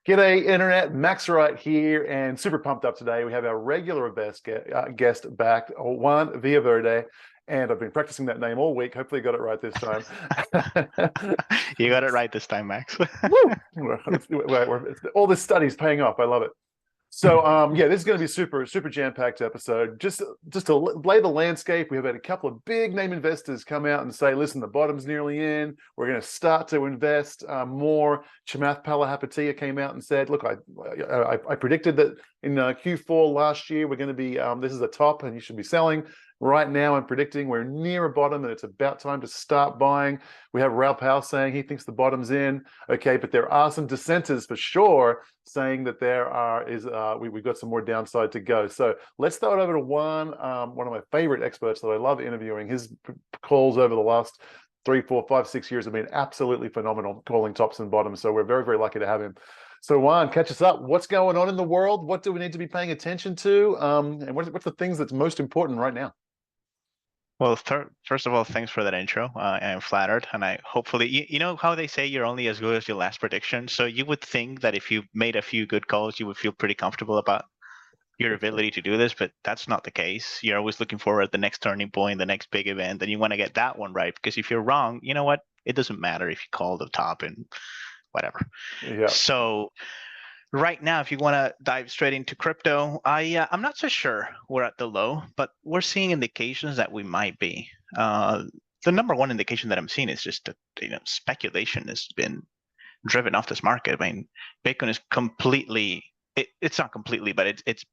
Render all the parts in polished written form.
G'day, Internet. Max right here, and super pumped up today. We have our regular guest back, Juan Villaverde, and I've been practicing that name all week. Hopefully, got it right this time. You got it right this time, Max. Woo! All this study's paying off. I love it. So yeah, this is going to be super jam-packed episode. Just to lay the landscape, we have had a couple of big name investors come out and say, listen, the bottom's nearly in. We're going to start to invest more. Chamath Palihapitiya came out and said, look, I predicted that in Q4 last year we're going to be this is the top and you should be selling. Right now, I'm predicting we're near a bottom and it's about time to start buying. We have Raoul Pal saying he thinks the bottom's in. Okay, but there are some dissenters for sure saying that we've got some more downside to go. So let's throw it over to Juan, one of my favorite experts that I love interviewing. His calls over the last 3, 4, 5, 6 years have been absolutely phenomenal, calling tops and bottoms. So we're very lucky to have him. So Juan, catch us up. What's going on in the world? What do we need to be paying attention to? And what's the things that's most important right now? Well, first of all, thanks for that intro. I am flattered, and I hopefully, you know how they say you're only as good as your last prediction. So you would think that if you made a few good calls, you would feel pretty comfortable about your ability to do this, but that's not the case. You're always looking forward at the next turning point, the next big event, and you want to get that one right. Because if you're wrong, you know what? It doesn't matter if you call the top and whatever. Yeah. So right now, if you want to dive straight into crypto, I'm not so sure we're at the low, but we're seeing indications that we might be. The number one indication that I'm seeing is just that speculation has been driven off this market. I mean, Bitcoin is completely it's not completely, but it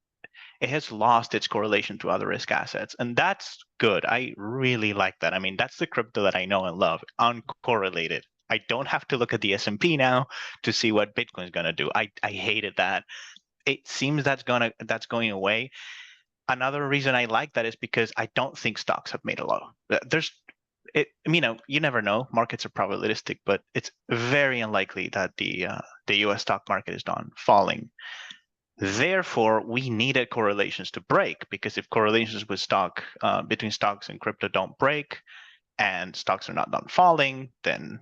has lost its correlation to other risk assets, and that's good. I really like that. I mean, that's the crypto that I know and love, uncorrelated. I don't have to look at the S&P now to see what Bitcoin is going to do. I hated that. It seems that's going away. Another reason I like that is because I don't think stocks have made a low. You never know. Markets are probabilistic, but it's very unlikely that the U.S. stock market is done falling. Therefore, we needed correlations to break, because if correlations with between stocks and crypto don't break, and stocks are not done falling, then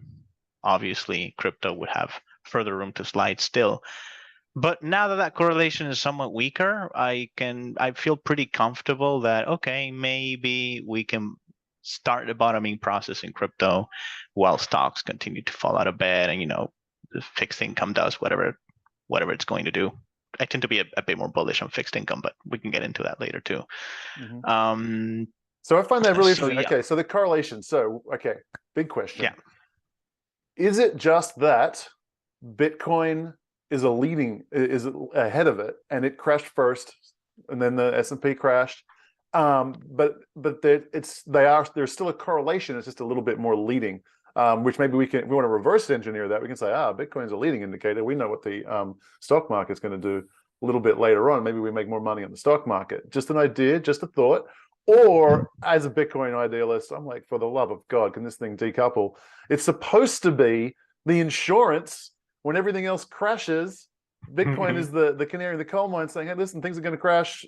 obviously crypto would have further room to slide still. But now that correlation is somewhat weaker, I feel pretty comfortable that, okay, maybe we can start the bottoming process in crypto while stocks continue to fall out of bed, and the fixed income does whatever it's going to do. I tend to be a bit more bullish on fixed income, but we can get into that later too. Mm-hmm. So I find that really interesting. Yeah. Okay, so the correlation. So, okay, big question. Yeah. Is it just that Bitcoin is ahead of it, and it crashed first, and then the S&P crashed? But there's still a correlation. It's just a little bit more leading, which maybe we want to reverse engineer that. We can say, Bitcoin's a leading indicator. We know what the stock market's going to do a little bit later on. Maybe we make more money on the stock market. Just an idea, just a thought. Or as a Bitcoin idealist, I'm like, for the love of God, can this thing decouple? It's supposed to be the insurance when everything else crashes. Bitcoin is the canary in the coal mine, saying, hey, listen, things are going to crash.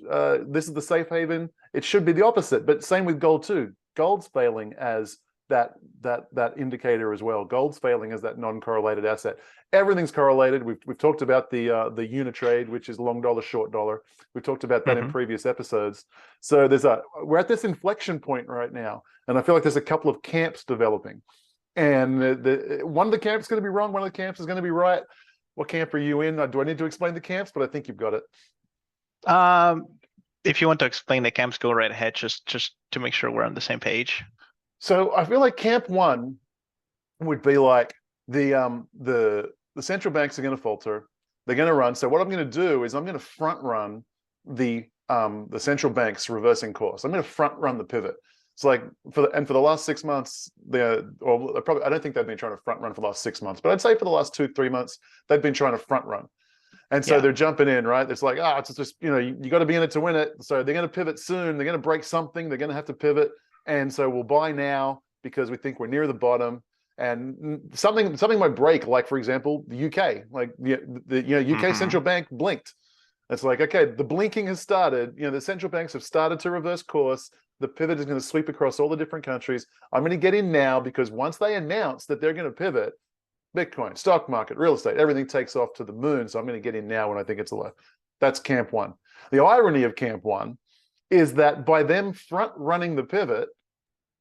This is the safe haven. It should be the opposite. But same with gold too. Gold's failing as that indicator as well. Gold's failing as that non-correlated asset. Everything's correlated. We've talked about the Unitrade, which is long dollar, short dollar. We've talked about that in previous episodes. So we're at this inflection point right now, and I feel like there's a couple of camps developing, and one of the camps is going to be wrong, one of the camps is going to be right. What camp are you in? Do I need to explain the camps? But I think you've got it. If you want to explain the camps, go right ahead. Just to make sure we're on the same page. So I feel like camp one would be like the central banks are going to falter. They're going to run. So what I'm going to do is I'm going to front run the central banks reversing course. I'm going to front run the pivot. It's like for the last 6 months, I don't think they've been trying to front run for the last 6 months, but I'd say for the last 2-3 months they've been trying to front run. And so they're jumping in, right? It's like, it's just, you got to be in it to win it. So they're going to pivot soon. They're going to break something. They're going to have to pivot. And so we'll buy now because we think we're near the bottom. And something might break, like, for example, the UK. Like the UK central bank blinked. It's like, okay, the blinking has started. The central banks have started to reverse course. The pivot is going to sweep across all the different countries. I'm going to get in now because once they announce that they're going to pivot, Bitcoin, stock market, real estate, everything takes off to the moon. So I'm going to get in now when I think it's a low. That's camp one. The irony of camp one is that by them front running the pivot,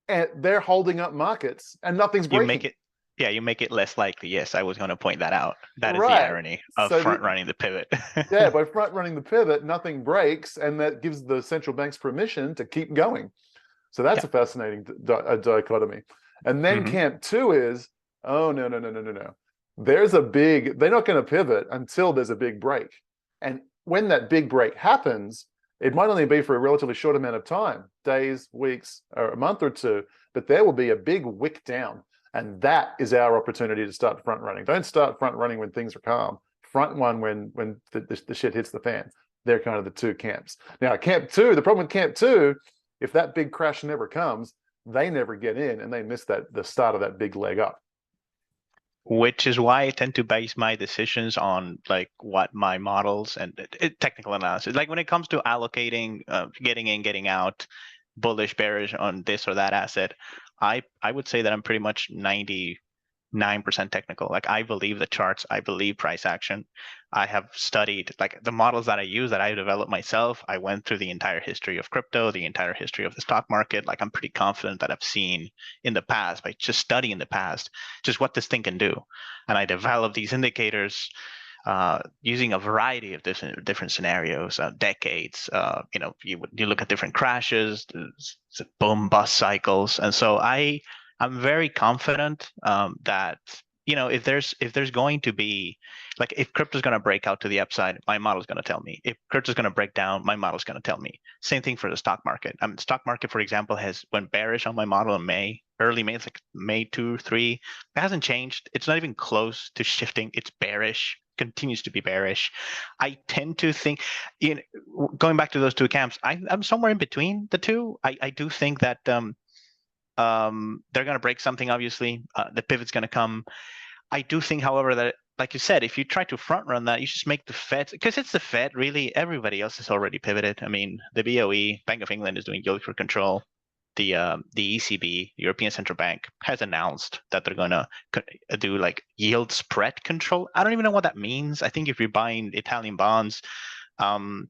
and they're holding up markets and nothing's You make breaking. it, yeah, you make it less likely. Yes, I was going to point that out. That is the Right. irony of So front running the pivot. yeah, by front running the pivot, nothing breaks, and that gives the central banks permission to keep going. So that's Yeah. a fascinating dichotomy. And then Hmm. camp two is, oh no, no, no, no, no, no. There's a big, they're not going to pivot until there's a big break. And when that big break happens, it might only be for a relatively short amount of time, days, weeks, or a month or two, but there will be a big wick down. And that is our opportunity to start front running. Don't start front running when things are calm. Front one when the shit hits the fan. They're kind of the two camps. Now, camp two, the problem with camp two, if that big crash never comes, they never get in and they miss that the start of that big leg up. Which is why I tend to base my decisions on like what my models and technical analysis. Like when it comes to allocating, getting in, getting out, bullish, bearish on this or that asset, I would say that I'm pretty much 99% technical. Like I believe the charts, I believe price action. I have studied like the models that I use that I developed myself. I went through the entire history of crypto, the entire history of the stock market. Like I'm pretty confident that I've seen in the past by just studying the past, just what this thing can do. And I developed these indicators using a variety of different scenarios, decades. You look at different crashes, boom bust cycles, and so I'm very confident that if there's going to be like if crypto's going to break out to the upside, my model's going to tell me. If crypto's going to break down, my model's going to tell me. Same thing for the stock market. Stock market, for example, has went bearish on my model in May, early May, it's like May 2, 3. It hasn't changed. It's not even close to shifting. It's bearish, continues to be bearish. I tend to think, going back to those two camps, I'm somewhere in between the two. I do think that they're going to break something, obviously. The pivot's going to come. I do think, however, that, like you said, if you try to front run that, you just make the Fed, because it's the Fed, really. Everybody else has already pivoted. I mean, the BOE, Bank of England, is doing yield curve control. The ECB, European Central Bank, has announced that they're going to do like yield spread control. I don't even know what that means. I think if you're buying Italian bonds, um,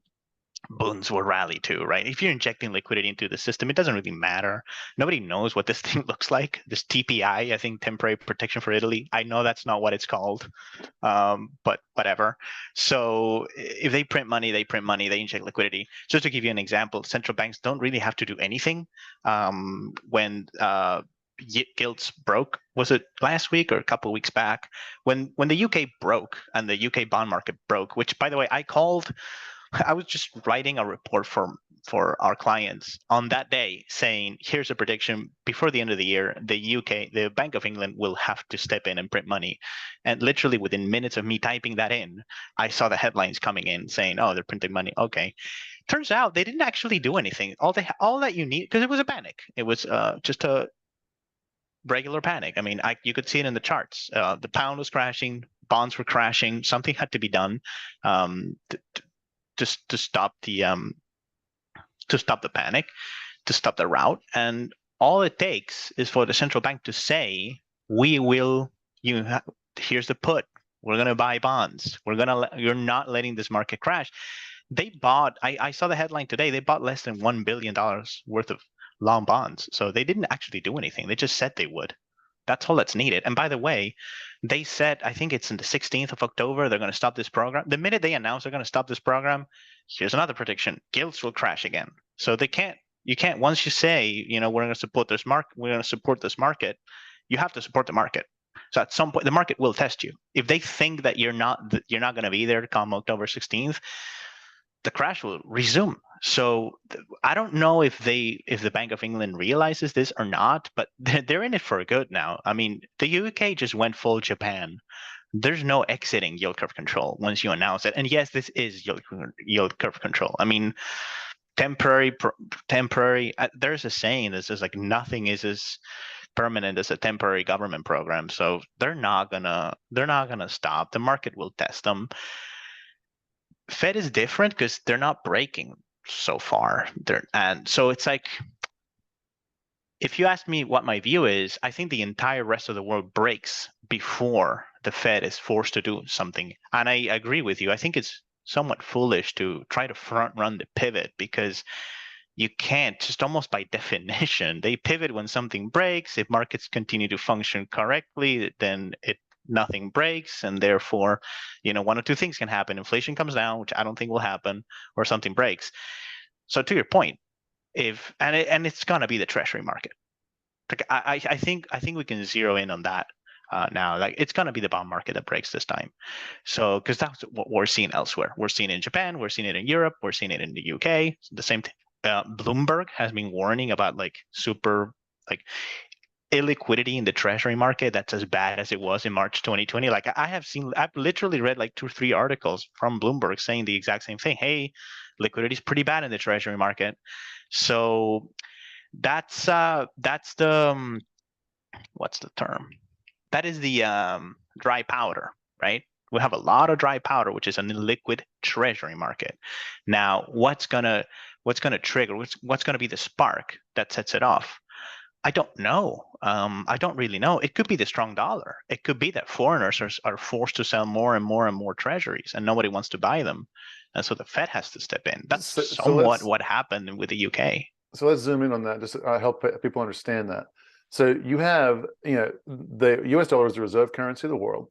bonds will rally too, right? If you're injecting liquidity into the system, it doesn't really matter. Nobody knows what this thing looks like. This TPI, I think, temporary protection for Italy. I know that's not what it's called, but whatever. So if they print money, they inject liquidity. Just to give you an example, central banks don't really have to do anything. When gilts broke, was it last week or a couple of weeks back? When the UK broke and the UK bond market broke, which, by the way, I was just writing a report for our clients on that day saying, here's a prediction before the end of the year, the Bank of England will have to step in and print money. And literally within minutes of me typing that in, I saw the headlines coming in saying, oh, they're printing money. Okay. Turns out they didn't actually do anything. All that you need, because it was a panic. It was just a regular panic. I mean, you could see it in the charts. The pound was crashing, bonds were crashing. Something had to be done. Just to stop the panic, to stop the rout. And all it takes is for the central bank to say, we will, here's the put. We're going to buy bonds. You're not letting this market crash. They bought, I saw the headline today, they bought less than $1 billion worth of long bonds. So they didn't actually do anything. They just said they would. That's all that's needed. And by the way, they said, I think it's in the 16th of October, they're going to stop this program. The minute they announce they're going to stop this program, here's another prediction: gilts will crash again. So you can't, once you say, we're going to support this market, you have to support the market. So at some point, the market will test you. If they think that you're not going to be there come October 16th, the crash will resume. So I don't know if the Bank of England realizes this or not, but they're in it for good now. I mean, the UK just went full Japan. There's no exiting yield curve control once you announce it. And yes, this is yield curve control. I mean, temporary. There's a saying that says like nothing is as permanent as a temporary government program. So they're not gonna stop. The market will test them. Fed is different because they're not breaking so far. And so it's like if you ask me what my view is, I think the entire rest of the world breaks before the Fed is forced to do something. And I agree with you. I think it's somewhat foolish to try to front run the pivot because you can't, just almost by definition. They pivot when something breaks. If markets continue to function correctly, then nothing breaks, and therefore, one or two things can happen. Inflation comes down, which I don't think will happen, or something breaks. So to your point, if and it's gonna be the Treasury market. Like I think we can zero in on that now. Like it's gonna be the bond market that breaks this time. So because that's what we're seeing elsewhere. We're seeing it in Japan. We're seeing it in Europe. We're seeing it in the UK. The same thing. Bloomberg has been warning about like super like illiquidity in the treasury market that's as bad as it was in March 2020. Like I've literally read like 2 or 3 articles from Bloomberg saying the exact same thing. Hey, liquidity is pretty bad in the treasury market. So that's the what's the term? That is the dry powder, right? We have a lot of dry powder, which is an illiquid treasury market. Now, what's gonna trigger? What's gonna be the spark that sets it off? I don't know. I don't really know. It could be the strong dollar. It could be that foreigners are forced to sell more and more and more treasuries, and nobody wants to buy them, and so the Fed has to step in. That's So somewhat let's what happened with the UK. so let's zoom in on that. Just help people understand that. So you have, the U.S. dollar is the reserve currency of the world.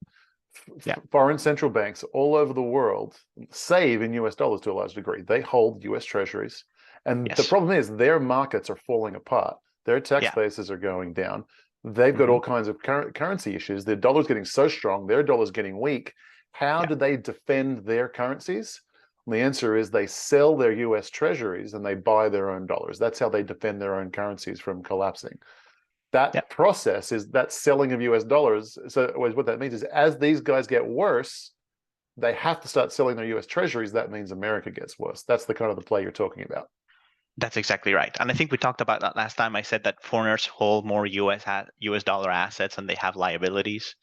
Yeah. Foreign central banks all over the world save in US dollars to a large degree. They hold US treasuries. And the Yes. problem is their markets are falling apart. Their tax Yeah. bases are going down. They've got Hmm. all kinds of currency issues. Their dollar's getting so strong, their dollar's getting weak. How Yeah. do they defend their currencies? And the answer is they sell their US treasuries and they buy their own dollars. That's how they defend their own currencies from collapsing. Yeah. That process is that selling of US dollars. So what that means is as these guys get worse, they have to start selling their US treasuries. That means America gets worse. That's the kind of the play you're talking about. That's exactly right. And I think we talked about that last time. I said that foreigners hold more US dollar assets and they have liabilities.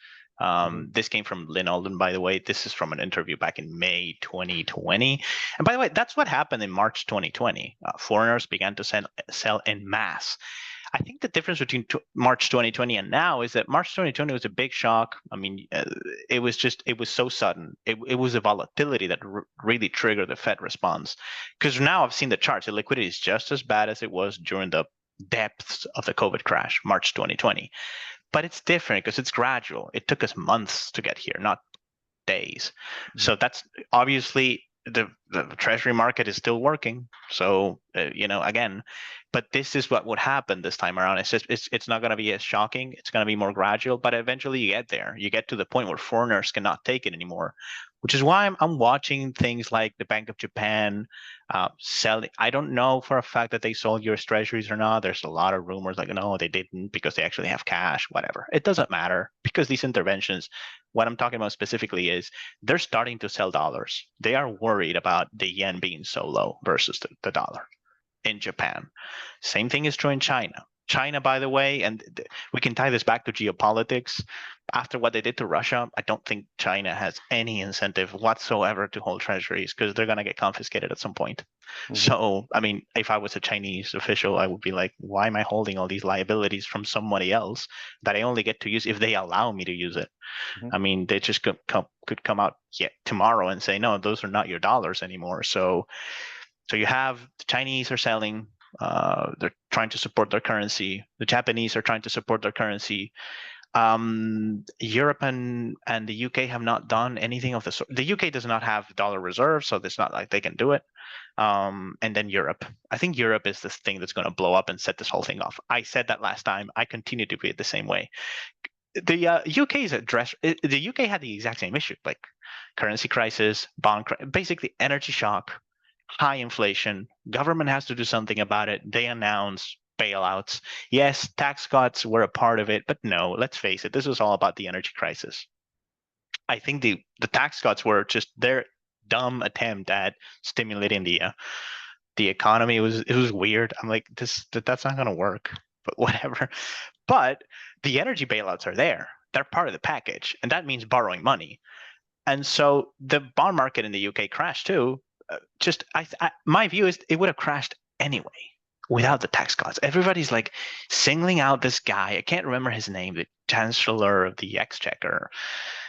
This came from Lynn Alden, by the way. This is from an interview back in May 2020. And by the way, that's what happened in March 2020. Foreigners began to sell en masse. I think the difference between March 2020 and now is that March 2020 was a big shock. I mean, it was so sudden. It was the volatility that really triggered the Fed response. Because now I've seen the charts. The liquidity is just as bad as it was during the depths of the COVID crash, March 2020. But it's different because it's gradual. It took us months to get here, not days. So that's obviously the treasury market is still working. So again, but this is what would happen this time around. It's just it's not going to be as shocking. It's going to be more gradual, but eventually you get there. You get to the point where foreigners cannot take it anymore, which is why I'm watching things like the Bank of Japan selling. I don't know for a fact that they sold US treasuries or not. There's a lot of rumors like, no, they didn't because they actually have cash, whatever. It doesn't matter because these interventions, what I'm talking about specifically is they're starting to sell dollars. They are worried about the yen being so low versus the dollar in Japan. Same thing is true in China. China, by the way, and we can tie this back to geopolitics. After what they did to Russia, I don't think China has any incentive whatsoever to hold treasuries because they're going to get confiscated at some point. So, I mean, if I was a Chinese official, I would be like, why am I holding all these liabilities from somebody else that I only get to use if they allow me to use it? I mean, they just could come out tomorrow and say, no, those are not your dollars anymore. So you have the Chinese are selling. They're trying to support their currency. The Japanese are trying to support their currency. Europe and the UK have not done anything of the sort. The UK does not have dollar reserves, so it's not like they can do it. And then Europe. I think Europe is the thing that's going to blow up and set this whole thing off. I said that last time. I continue to be it the same way. The UK's address. The UK had the exact same issue, like currency crisis, basically energy shock, high inflation. Government has to do something about it. They announce bailouts. Yes, tax cuts were a part of it, but no, let's face it, this was all about the energy crisis. I think the tax cuts were just their dumb attempt at stimulating the economy. It was weird. I'm like, that's not gonna work, but whatever. But the energy bailouts are there. They're part of the package, and that means borrowing money. And so the bond market in the UK crashed too. My view is it would have crashed anyway. without the tax cuts. Everybody's like singling out this guy. I can't remember his name, the Chancellor of the Exchequer.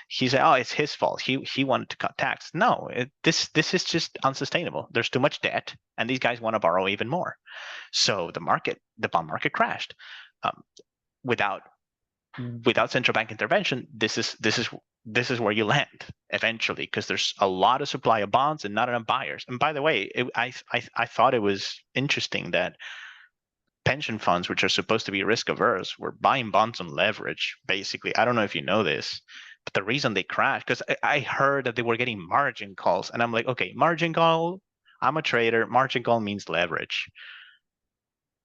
He said, "Oh, it's his fault. He wanted to cut tax." No, this is just unsustainable. There's too much debt, and these guys want to borrow even more. So the bond market crashed. Um, without central bank intervention, this is where you land eventually, because there's a lot of supply of bonds and not enough buyers. And by the way, I thought it was interesting that pension funds, which are supposed to be risk averse, were buying bonds on leverage. Basically, I don't know if you know this, but the reason they crashed, because I heard that they were getting margin calls, and I'm like, okay, margin call. I'm a trader. Margin call means leverage.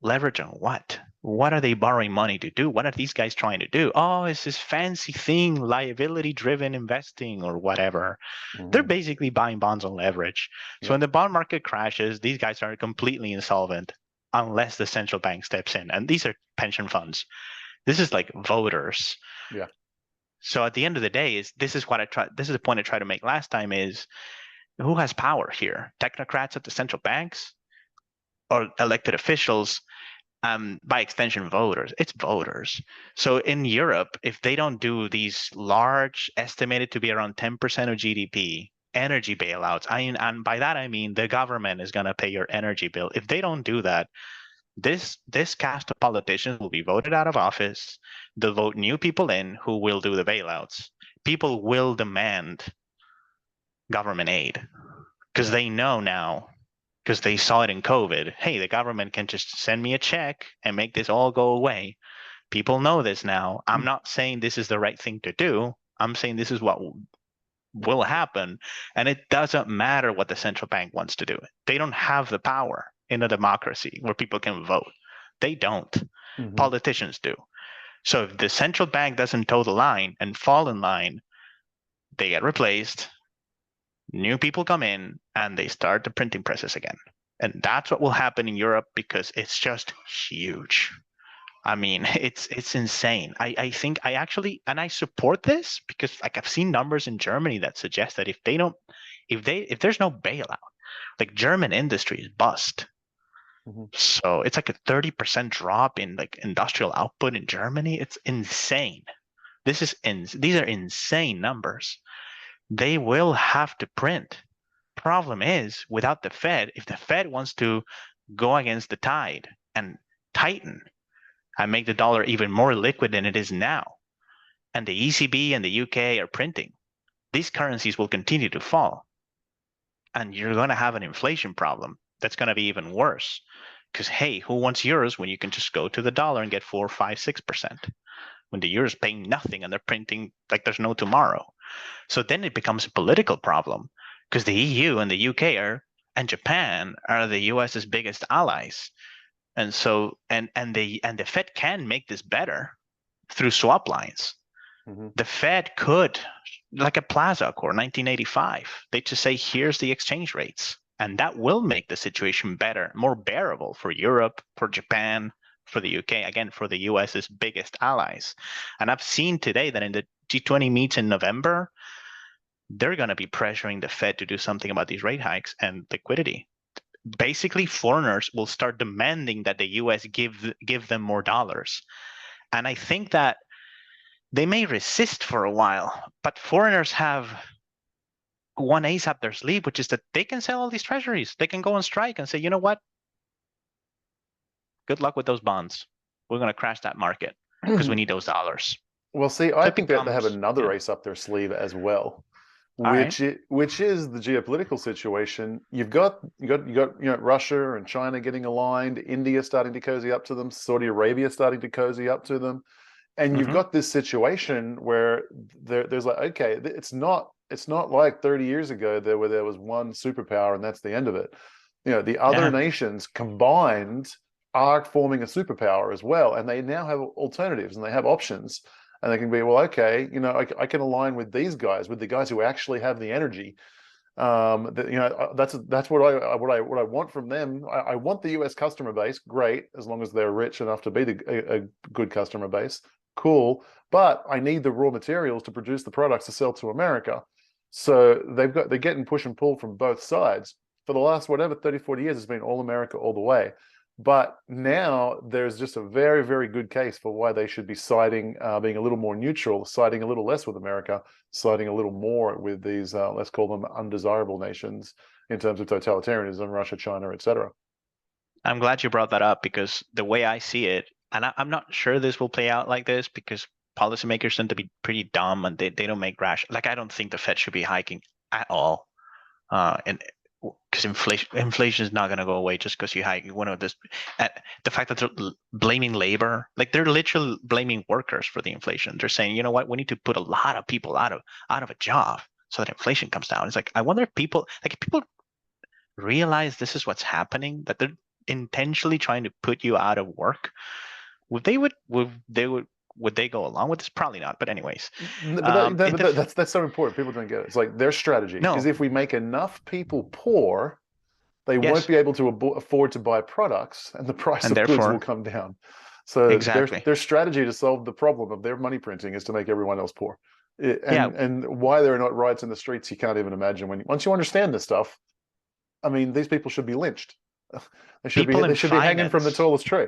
Leverage on what? What are they borrowing money to do? What are these guys trying to do? Oh, it's this fancy thing, liability driven investing or whatever. They're Mm-hmm. basically buying bonds on leverage. So Yep. when the bond market crashes, these guys are completely insolvent unless the central bank steps in. And these are pension funds. This is like voters. Yeah. So at the end of the day, this is the point I tried to make last time, is who has power here? Technocrats at the central banks or elected officials? By extension, voters. It's voters. So in Europe, if they don't do these large, estimated to be around 10% of GDP, energy bailouts, and by that I mean the government is going to pay your energy bill. If they don't do that, this cast of politicians will be voted out of office. They'll vote new people in who will do the bailouts. People will demand government aid because Yeah. they know now, because they saw it in COVID. Hey, the government can just send me a check and make this all go away. People know this now. I'm not saying this is the right thing to do. I'm saying this is what will happen. And it doesn't matter what the central bank wants to do. They don't have the power in a democracy where people can vote. They don't. Mm-hmm. Politicians do. So if the central bank doesn't toe the line and fall in line, they get replaced, new people come in, and they start the printing presses again. And that's what will happen in Europe because it's just huge. I mean, it's insane. I think I actually, and I support this because like I've seen numbers in Germany that suggest that if there's no bailout, like German industry is bust. Mm-hmm. So it's like a 30% drop in like industrial output in Germany. It's insane. These are insane numbers. They will have to print. Problem is, without the Fed, if the Fed wants to go against the tide and tighten and make the dollar even more liquid than it is now, and the ECB and the UK are printing, these currencies will continue to fall. And you're going to have an inflation problem that's going to be even worse. Because, hey, who wants euros when you can just go to the dollar and get 4, 5, 6%? When the euro is paying nothing and they're printing like there's no tomorrow. So then it becomes a political problem because the EU and the UK and Japan are the US's biggest allies. And so the Fed can make this better through swap lines. Mm-hmm. The Fed could, like a Plaza Accord, 1985, they just say, here's the exchange rates. And that will make the situation better, more bearable for Europe, for Japan, for the UK, again, for the US's biggest allies. And I've seen today that in the G20 meets in November, they're going to be pressuring the Fed to do something about these rate hikes and liquidity. Basically, foreigners will start demanding that the US give them more dollars. And I think that they may resist for a while, but foreigners have one ace up their sleeve, which is that they can sell all these treasuries. They can go on strike and say, you know what? Good luck with those bonds. We're going to crash that market because we need those dollars. Well, see, So I it think that they have becomes, another yeah. race up their sleeve as well, All right. which is the geopolitical situation. Russia and China getting aligned, India starting to cozy up to them, Saudi Arabia starting to cozy up to them, and you've Mm-hmm. got this situation where there's like, okay, it's not like 30 years ago where there was one superpower and that's the end of it. The other Yeah. nations combined are forming a superpower as well, and they now have alternatives and they have options, and they can be, well, okay, I can align with these guys, with the guys who actually have the energy. That's what I want from them. I want the US customer base, great, as long as they're rich enough to be a good customer base, cool. But I need the raw materials to produce the products to sell to America. So they're getting push and pull from both sides. For the last, whatever, 30, 40 years, it's been all America all the way. But now there's just a very, very good case for why they should be siding, being a little more neutral, siding a little less with America, siding a little more with these, let's call them undesirable nations in terms of totalitarianism, Russia, China, etc. I'm glad you brought that up because the way I see it, and I'm not sure this will play out like this because policymakers tend to be pretty dumb and they don't make rash. Like I don't think the Fed should be hiking at all. And because inflation is not going to go away just because you hike one of this. The fact that they're blaming labor, like they're literally blaming workers for the inflation. They're saying, you know what, we need to put a lot of people out of a job so that inflation comes down. It's like I wonder if people realize this is what's happening, that they're intentionally trying to put you out of work, would they go along with this? Probably not. But anyways, That's so important. People don't get it. It's like their strategy is no, if we make enough people poor, they won't yes, be able to afford to buy products, and the price and of goods will therefore, come down. So exactly, their strategy to solve the problem of their money printing is to make everyone else poor. yeah. And why there are not riots in the streets, you can't even imagine. Once you understand this stuff, I mean, these people should be lynched. People in They should be hanging from the finance tallest tree.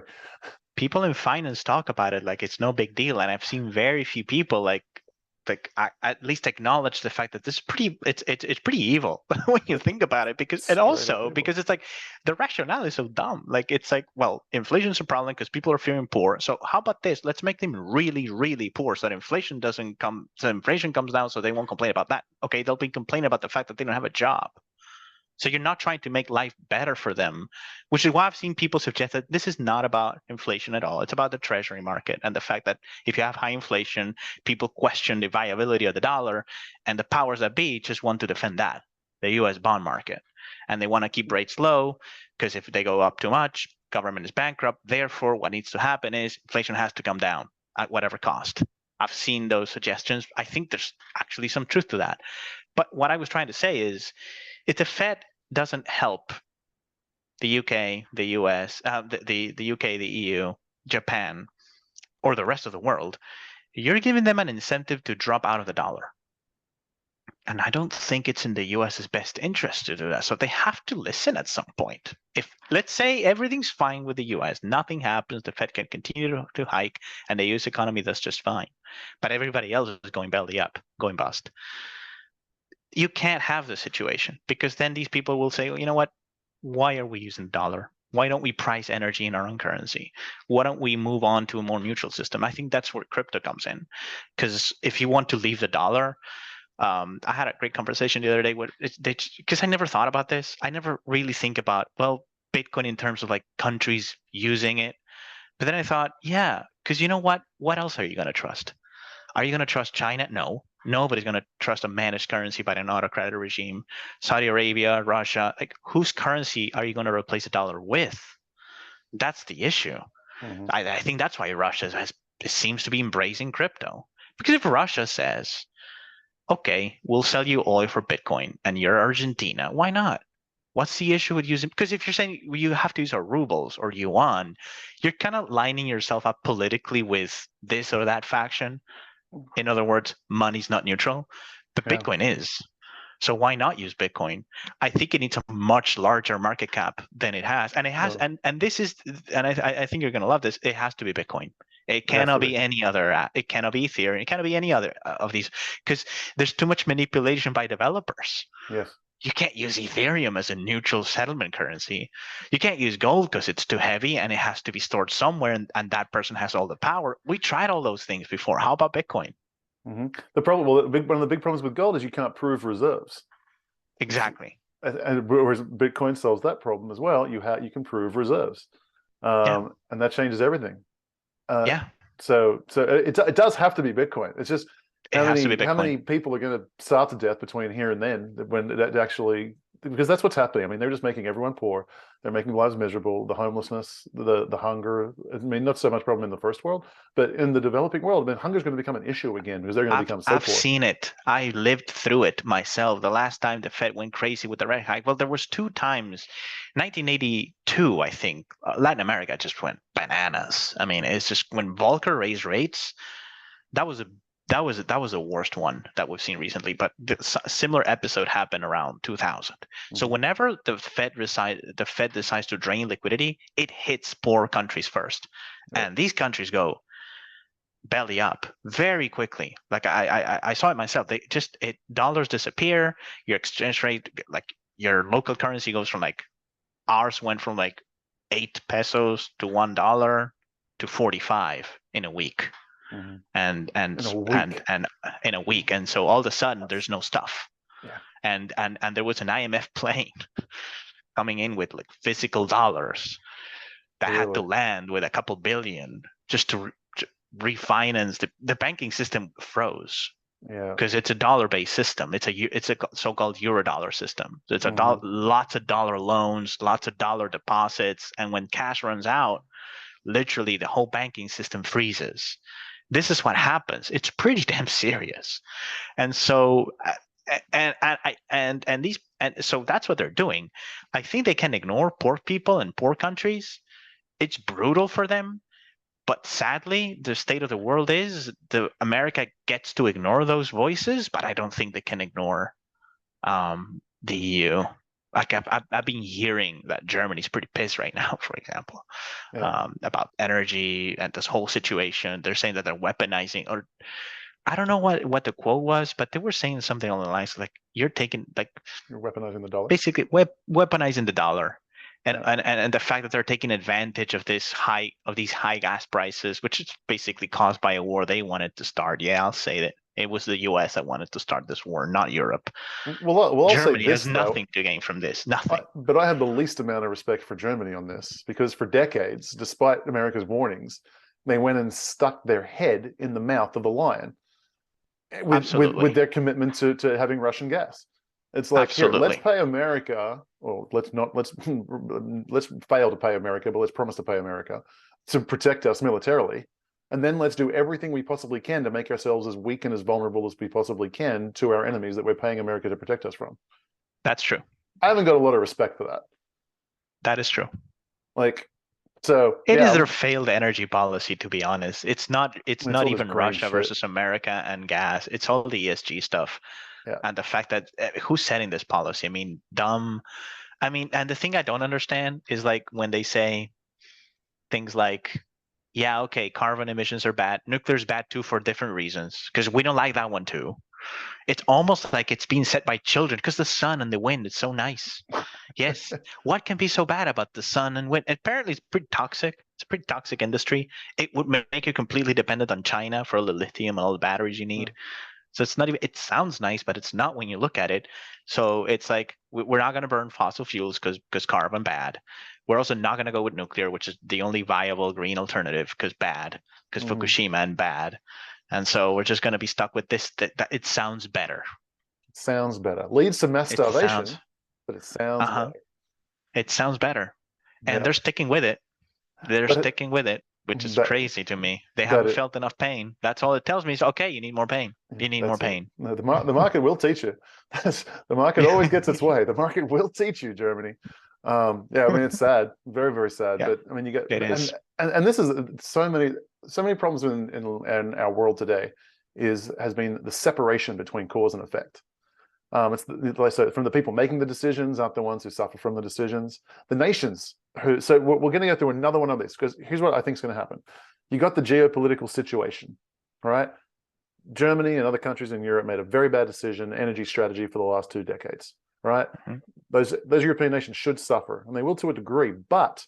people in finance talk about it like it's no big deal, and I've seen very few people at least acknowledge the fact that this is it's pretty evil when you think about it, because and Straight up also evil. because it's like the rationale is so dumb. Like it's like, well, inflation's a problem because people are feeling poor, so how about this, let's make them really really poor so that inflation comes down, so they won't complain about that. Okay, they'll be complaining about the fact that they don't have a job. So you're not trying to make life better for them, which is why I've seen people suggest that this is not about inflation at all. It's about the treasury market and the fact that if you have high inflation, people question the viability of the dollar, and the powers that be just want to defend that, the US bond market. And they want to keep rates low because if they go up too much, government is bankrupt. Therefore, what needs to happen is inflation has to come down at whatever cost. I've seen those suggestions. I think there's actually some truth to that. But what I was trying to say is if the Fed doesn't help the UK, the US, the UK, the EU, Japan, or the rest of the world, you're giving them an incentive to drop out of the dollar. And I don't think it's in the US's best interest to do that. So they have to listen at some point. If, let's say, everything's fine with the US, nothing happens, the Fed can continue to hike, and the US economy does just fine. But everybody else is going belly up, going bust. You can't have the situation because then these people will say, well, you know what? Why are we using the dollar? Why don't we price energy in our own currency? Why don't we move on to a more neutral system? I think that's where crypto comes in. Because if you want to leave the dollar, I had a great conversation the other day because I never thought about this. I never really think about, well, Bitcoin in terms of like countries using it. But then I thought, yeah, because you know what? What else are you going to trust? Are you going to trust China? No. Nobody's going to trust a managed currency by an autocratic regime. Saudi Arabia, Russia, like whose currency are you going to replace the dollar with? That's the issue. Mm-hmm. I think that's why Russia seems to be embracing crypto. Because if Russia says, okay, we'll sell you oil for Bitcoin and you're Argentina, why not? What's the issue with using? Because if you're saying you have to use our rubles or yuan, you're kind of lining yourself up politically with this or that faction. In other words, money's not neutral, but Yeah. Bitcoin is. So why not use Bitcoin? I think it needs a much larger market cap than it has, and it has, Well, and this is, and I think you're gonna love this. It has to be Bitcoin. It it has to cannot be. be any other. It cannot be Ethereum. It cannot be any other of these because there's too much manipulation by developers. Yes. You can't use Ethereum as a neutral settlement currency. You can't use gold because it's too heavy and it has to be stored somewhere, and that person has all the power. We tried all those things before. How about Bitcoin? Mm-hmm. The problem, well, one of the big problems with gold is you can't prove reserves. Exactly. And whereas Bitcoin solves that problem as well. You can prove reserves, Yeah. and that changes everything. Uh, Yeah. so it does have to be Bitcoin. It's just It has to be how Bitcoin. many people are going to starve to death between here and then when that actually, because that's what's happening. I mean, they're just making everyone poor. They're making lives miserable. The homelessness, the hunger. I mean, not so much problem in the first world, but in the developing world, I mean, hunger is going to become an issue again because they're going to I've become so I've poor. seen it. I lived through it myself. The last time the Fed went crazy with the rate hike, well, there was two times. 1982, I think, Latin America just went bananas. I mean, it's just when Volcker raised rates, that was a that was the worst one that we've seen recently. But similar episode happened around 2000. So Mhm. whenever the Fed decides to drain liquidity, it hits poor countries first, Yep. and these countries go belly up very quickly. Like I saw it myself. They just dollars disappear. Your exchange rate, like your local currency, goes from like ours went from like 8 pesos to $1 to 45 in a week, Mhm. and In a and and week. and in a week, and so all of a sudden there's no stuff, Yeah. and there was an IMF plane coming in with like physical dollars that had to Really. land with a couple billion just to refinance the banking system froze Yeah. because it's a dollar-based system. It's a so-called Eurodollar system. So it's Mhm. lots of dollar loans, lots of dollar deposits, and when cash runs out, literally the whole banking system freezes. This is what happens. It's pretty damn serious. And so and so that's what they're doing. I think they can ignore poor people in poor countries. It's brutal for them, but sadly, the state of the world is the America gets to ignore those voices, but I don't think they can ignore the EU. Like I've been hearing that Germany's pretty pissed right now, for example, Yeah. about energy and this whole situation. They're saying that they're weaponizing, or I don't know what the quote was, but they were saying something along the lines like you're taking like You're weaponizing the dollar. basically weaponizing the dollar, and, Yeah. and the fact that they're taking advantage of these high gas prices, which is basically caused by a war they wanted to start. Yeah, I'll say that it was the U.S. that wanted to start this war, not Europe. Well, I'll say Germany has this though. nothing to gain from this. Nothing. But I have the least amount of respect for Germany on this because for decades, despite America's warnings, they went and stuck their head in the mouth of the lion with Absolutely. their commitment to having Russian gas. It's like, here, let's Absolutely. pay America, or let's not, let's fail to pay America, but let's promise to pay America to protect us militarily. And then let's do everything we possibly can to make ourselves as weak and as vulnerable as we possibly can to our enemies that we're paying America to protect us from. That's true. I haven't got a lot of respect for that. That is true. Like, so It is yeah, their failed energy policy, to be honest. It's it's not all this even green Russia shit. versus America and gas. It's all the ESG stuff. Yeah. And the fact that who's setting this policy? I mean, dumb. I mean, and the thing I don't understand is like when they say things like, yeah, okay, carbon emissions are bad. Nuclear's bad too for different reasons because we don't like that one too. It's almost like it's being set by children because the sun and the wind is so nice. Yes, what can be so bad about the sun and wind? Apparently, it's pretty toxic. It's a pretty toxic industry. It would make you completely dependent on China for all the lithium and all the batteries you need. So it's not even, it sounds nice, but it's not when you look at it. So it's like, we're not going to burn fossil fuels because carbon bad. We're also not going to go with nuclear, which is the only viable green alternative because bad, because Mm-hmm. Fukushima and bad. And so we're just going to be stuck with this, that it sounds better. Sounds better. Leads to mass It sounds, starvation, but it sounds uh-huh. better. It sounds better. And Yeah. they're sticking with it. They're But sticking with it, which is that crazy to me. They that haven't it felt enough pain. That's all it tells me is, okay, you need more pain. yeah, You need more that's it. pain. No, the market will teach you. The market always gets its way. The market will teach you, Germany. Yeah, I mean it's sad, very, very sad. Yeah, But I mean you get it is. and this is so many problems in our world today has been the separation between cause and effect. It's like so from the people making the decisions aren't the ones who suffer from the decisions. The nations who so we're going to go through another one of this because here's what I think is going to happen. You got the geopolitical situation, right? Germany and other countries in Europe made a very bad decision, energy strategy for the last 2 decades, right? Mhm. Those European nations should suffer, and they will to a degree. But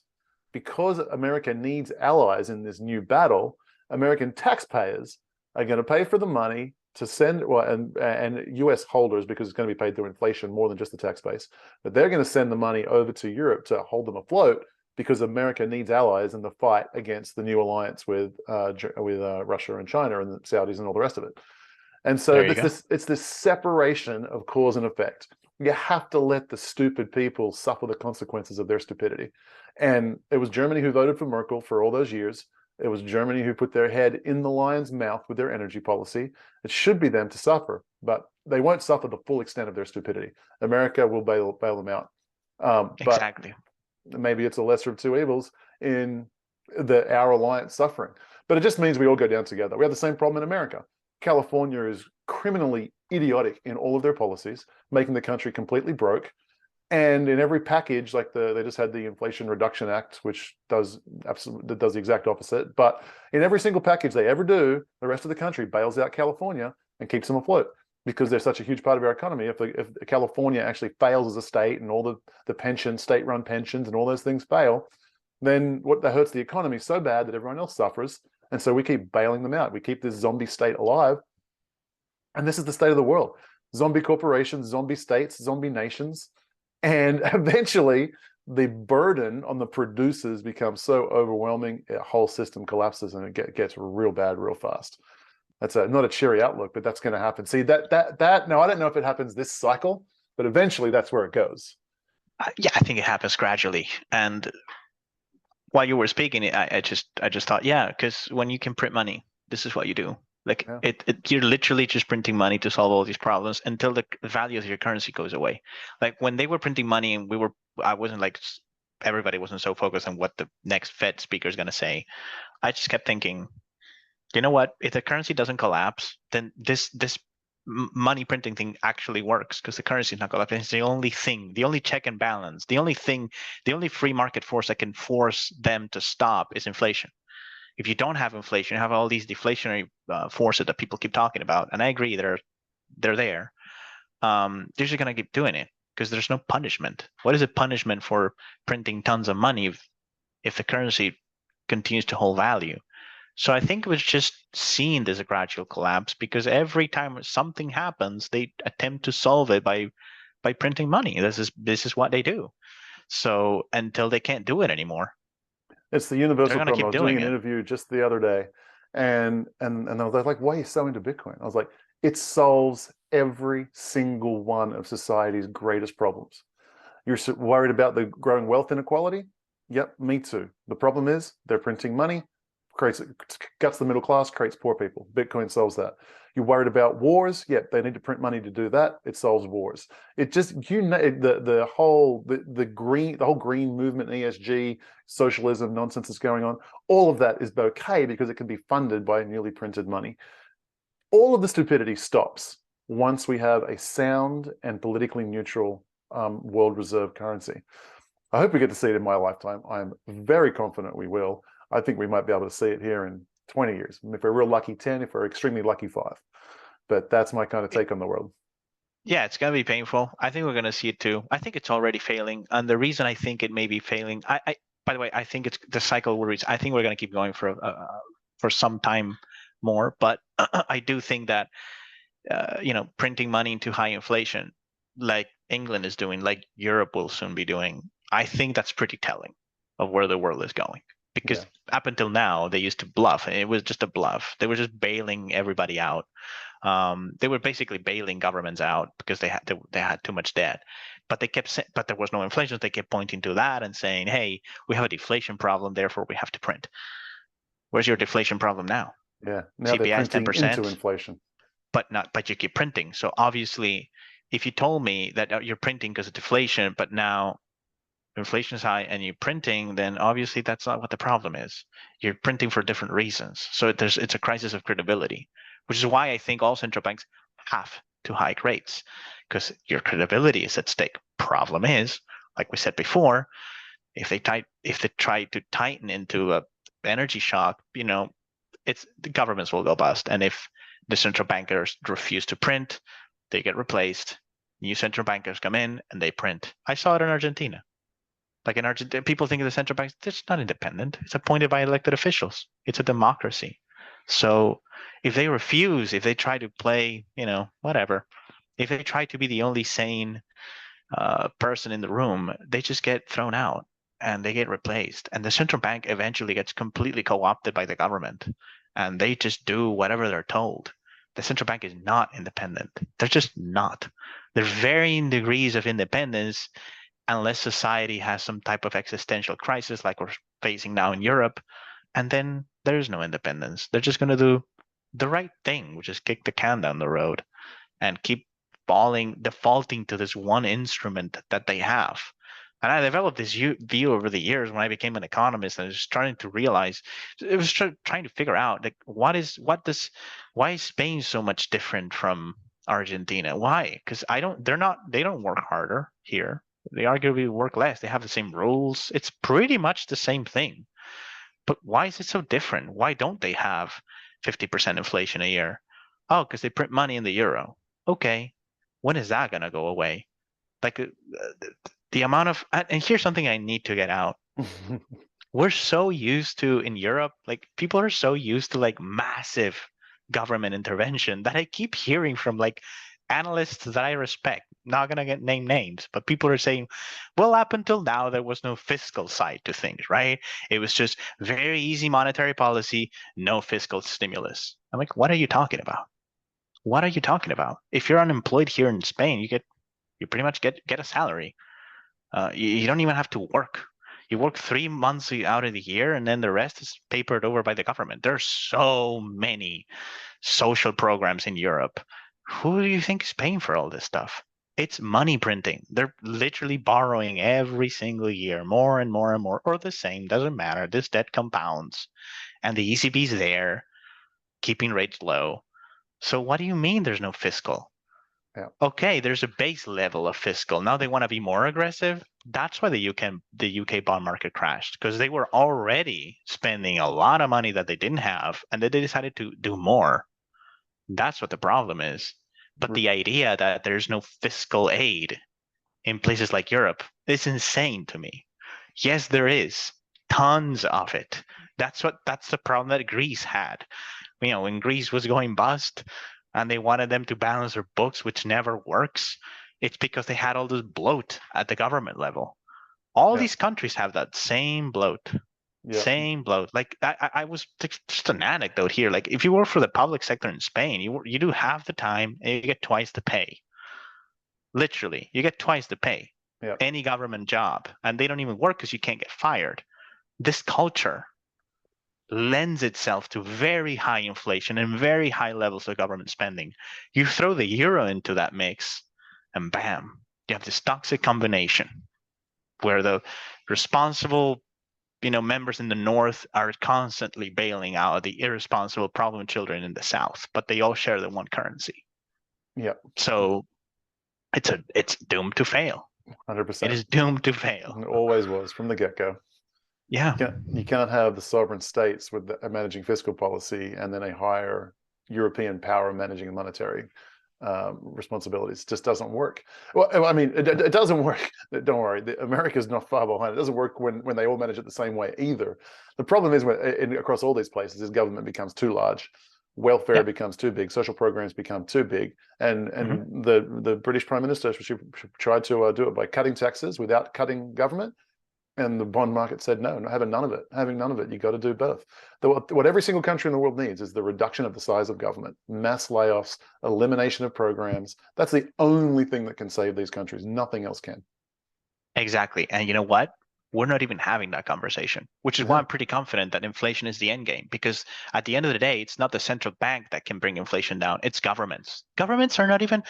because America needs allies in this new battle, American taxpayers are going to pay for the money to send, well, and US holders, because it's going to be paid through inflation more than just the tax base, but they're going to send the money over to Europe to hold them afloat because America needs allies in the fight against the new alliance with Russia and China and the Saudis and all the rest of it. And so There you go. it's this separation of cause and effect. You have to let the stupid people suffer the consequences of their stupidity. And it was Germany who voted for Merkel for all those years. It was Germany who put their head in the lion's mouth with their energy policy. It should be them to suffer, but they won't suffer the full extent of their stupidity. America will bail them out. But Exactly. maybe it's a lesser of two evils in our alliance suffering. But it just means we all go down together. We have the same problem in America. California is criminally idiotic in all of their policies, making the country completely broke. And in every package, like they just had the Inflation Reduction Act, which does the exact opposite. But in every single package they ever do, the rest of the country bails out California and keeps them afloat because they're such a huge part of our economy. If California actually fails as a state and all the pensions, state-run pensions, and all those things fail, then what that hurts the economy so bad that everyone else suffers. And so we keep bailing them out. We keep this zombie state alive. And this is the state of the world. Zombie corporations, zombie states, zombie nations. And eventually the burden on the producers becomes so overwhelming, the whole system collapses and it gets real bad real fast. That's not a cheery outlook, but that's going to happen. See, that now I don't know if it happens this cycle, but eventually that's where it goes. Yeah, I think it happens gradually. And while you were speaking, I just thought, yeah, because when you can print money, this is what you do. Like Yeah. you're literally just printing money to solve all these problems until the value of your currency goes away. Like when they were printing money and I wasn't like, everybody wasn't so focused on what the next Fed speaker is going to say. I just kept thinking, you know what? If the currency doesn't collapse, then this money printing thing actually works because the currency is not collapsing. It's the only thing, the only check and balance, the only thing, the only free market force that can force them to stop is inflation. If you don't have inflation, you have all these deflationary forces that people keep talking about, and I agree they're there. They're just gonna keep doing it because there's no punishment. What is a punishment for printing tons of money if the currency continues to hold value? So I think it was just seeing this gradual collapse because every time something happens, they attempt to solve it by printing money. This is what they do. So until they can't do it anymore, It's the they're universal gonna problem. I keep was doing doing an it. interview just the other day, and I was like, "Why are you so into Bitcoin?" I was like, "It solves every single one of society's greatest problems. You're worried about the growing wealth inequality? Yep, me too. The problem is they're printing money, creates guts the middle class, creates poor people. Bitcoin solves that. You're worried about wars? Yep, they need to print money to do that. It solves wars. It just the whole the whole green movement, ESG, socialism nonsense is going on. All of that is okay because it can be funded by newly printed money. All of the stupidity stops once we have a sound and politically neutral world reserve currency. I hope we get to see it in my lifetime. I'm very confident we will. I think we might be able to see it here in 20 years. If we're real lucky, 10, if we're extremely lucky, 5. But that's my kind of take on the world. Yeah, it's gonna be painful. I think we're gonna see it too. I think it's already failing, and the reason I think it may be failing, by the way, I think it's the cycle will reach. I think we're gonna keep going for some time more, but I do think that printing money into high inflation, like England is doing, like Europe will soon be doing. I think that's pretty telling of where the world is going. Yeah. Because up until now, they used to bluff, and it was just a bluff. They were just bailing everybody out. They were basically bailing governments out because they had too much debt, but but there was no inflation. So they kept pointing to that and saying, "Hey, we have a deflation problem, therefore we have to print." Where's your deflation problem now? Yeah. Now they're CPI is printing into 10%, inflation. but you keep printing. So obviously, if you told me that you're printing because of deflation, but now inflation is high and you're printing, then obviously that's not what the problem is. You're printing for different reasons. So it's a crisis of credibility, which is why I think all central banks have to hike rates because your credibility is at stake. Problem is, like we said before, if they try to tighten into a energy shock, it's the governments will go bust. And if the central bankers refuse to print, they get replaced. New central bankers come in and they print. I saw it in Argentina. Like in Argentina, people think of the central banks, it's not independent. It's appointed by elected officials. It's a democracy. So if they refuse, if they try to play, whatever, if they try to be the only sane person in the room, they just get thrown out and they get replaced. And the central bank eventually gets completely co-opted by the government and they just do whatever they're told. The central bank is not independent. They're just not. There's varying degrees of independence unless society has some type of existential crisis like we're facing now in Europe. And then there's no independence. They're just going to do the right thing, which is kick the can down the road and keep defaulting to this one instrument that they have. And I developed this view over the years when I became an economist. And I was starting to realize, it was trying to figure out like why is Spain so much different from Argentina? Why? Because they don't work harder here. They arguably work less. They have the same rules. It's pretty much the same thing. But why is it so different? Why don't they have 50% inflation a year? Oh, because they print money in the euro. Okay, when is that gonna go away? Like the amount of, and here's something I need to get out. We're so used to in Europe, like people are so used to like massive government intervention that I keep hearing from like analysts that I respect. Not gonna get name names, but people are saying, well, up until now there was no fiscal side to things, right? It was just very easy monetary policy, no fiscal stimulus. I'm like, what are you talking about? What are you talking about? If you're unemployed here in Spain, you pretty much get a salary. You don't even have to work. You work 3 months out of the year, and then the rest is papered over by the government. There's so many social programs in Europe. Who do you think is paying for all this stuff? It's money printing. They're literally borrowing every single year, more and more and more, or the same, doesn't matter. This debt compounds, and the ECB's there, keeping rates low. So what do you mean there's no fiscal? Yeah. Okay, there's a base level of fiscal. Now they want to be more aggressive. That's why the UK bond market crashed, because they were already spending a lot of money that they didn't have, and then they decided to do more. That's what the problem is. But the idea that there's no fiscal aid in places like Europe is insane to me. Yes, there is tons of it. That's the problem that Greece had. When Greece was going bust and they wanted them to balance their books, which never works, it's because they had all this bloat at the government level. All Yeah. these countries have that same bloat. Yeah. Same bloat. Like I was just an anecdote here. Like if you work for the public sector in Spain, you do half the time and you get twice the pay. Literally, you get twice the pay. Yeah. Any government job, and they don't even work because you can't get fired. This culture lends itself to very high inflation and very high levels of government spending. You throw the euro into that mix, and bam, you have this toxic combination where the responsible members in the north are constantly bailing out the irresponsible problem children in the south, but they all share the one currency. Yeah. So it's doomed to fail. 100%. It is doomed to fail. It always was from the get-go. Yeah. You can't have the sovereign states with managing fiscal policy and then a higher European power managing monetary responsibilities. It just doesn't work. Well, I mean, it doesn't work. Don't worry, America's not far behind. It doesn't work when they all manage it the same way either. The problem is across all these places, is government becomes too large, welfare Yeah. becomes too big, social programs become too big, and Mm-hmm. the British Prime Minister should try to do it by cutting taxes without cutting government. And the bond market said, no, having none of it. Having none of it, you got to do both. What every single country in the world needs is the reduction of the size of government, mass layoffs, elimination of programs. That's the only thing that can save these countries. Nothing else can. Exactly. And you know what? We're not even having that conversation, which is why No. I'm pretty confident that inflation is the end game. Because at the end of the day, it's not the central bank that can bring inflation down, it's governments. Governments are not even,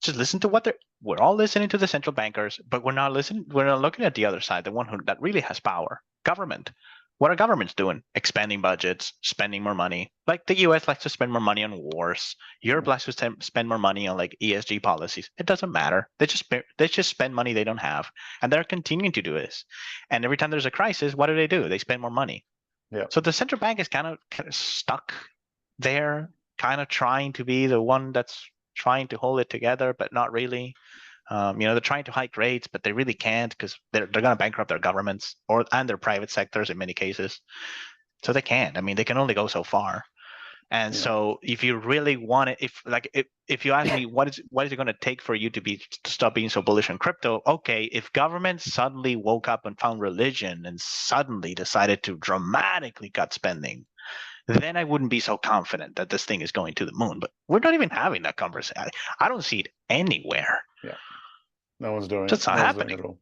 just listen to what we're all listening to the central bankers, but we're not looking at the other side, the one that really has power. Government. What are governments doing? Expanding budgets, spending more money. Like the US likes to spend more money on wars. Europe likes to spend more money on like ESG policies. It doesn't matter. They just spend money they don't have, and they're continuing to do this. And every time there's a crisis, what do? They spend more money. Yeah. So the central bank is kind of stuck there, kind of trying to be the one that's trying to hold it together, but not really. They're trying to hike rates, but they really can't because they're going to bankrupt their governments and their private sectors in many cases. So they can't. I mean, they can only go so far. And Yeah. so, if you really want it, if you ask me what is it going to take for you to stop being so bullish on crypto? Okay, if governments suddenly woke up and found religion and suddenly decided to dramatically cut spending, then I wouldn't be so confident that this thing is going to the moon. But we're not even having that conversation. I don't see it anywhere. Yeah. No one's doing it. That's not No one's doing it happening. at all.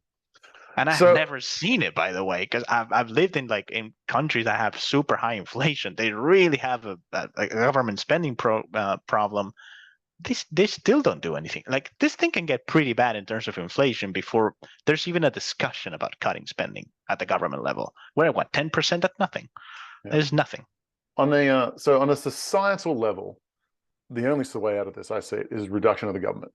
And I've So never seen it, by the way, because I've lived in countries that have super high inflation. They really have a government spending problem, they still don't do anything. Like this thing can get pretty bad in terms of inflation before there's even a discussion about cutting spending at the government level. We're at what, 10%? That's nothing. Yeah. There's nothing. So on a societal level, the only way out of this, I see it, is reduction of the government.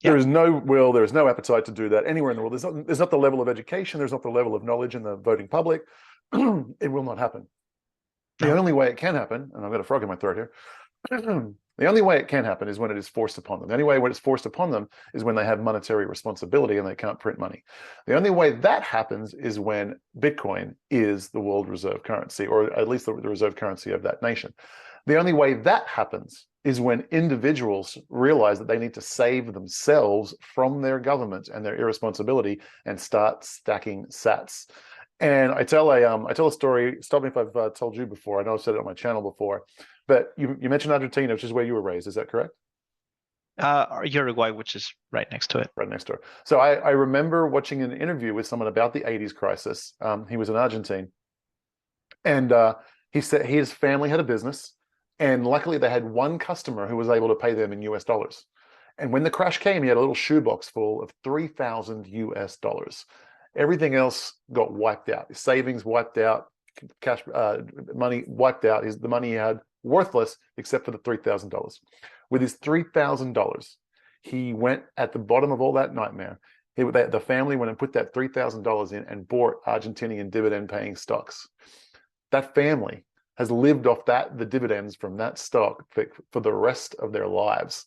Yeah. There is no will, there is no appetite to do that anywhere in the world. There's not the level of education, there's not the level of knowledge in the voting public. It will not happen. The No. only way it can happen, and I've got a frog in my throat here, the only way it can happen is when it is forced upon them. The only way when it's forced upon them is when they have monetary responsibility and they can't print money. The only way that happens is when Bitcoin is the world reserve currency, or at least the reserve currency of that nation. The only way that happens is when individuals realize that they need to save themselves from their government and their irresponsibility and start stacking sats. And I tell a story. Stop me if I've told you before. I know I've said it on my channel before, but you mentioned Argentina, which is where you were raised. Is that correct? Uruguay, which is right next to it. Right next door. So I remember watching an interview with someone about the 80s crisis. He was in Argentine, and he said his family had a business, and luckily they had one customer who was able to pay them in US dollars. And when the crash came, he had a little shoebox full of 3,000 US dollars. Everything else got wiped out. His savings wiped out, cash money wiped out. The money he had worthless except for the $3,000. With his $3,000, he went at the bottom of all that nightmare. The family went and put that $3,000 in and bought Argentinian dividend-paying stocks. That family has lived off the dividends from that stock for the rest of their lives.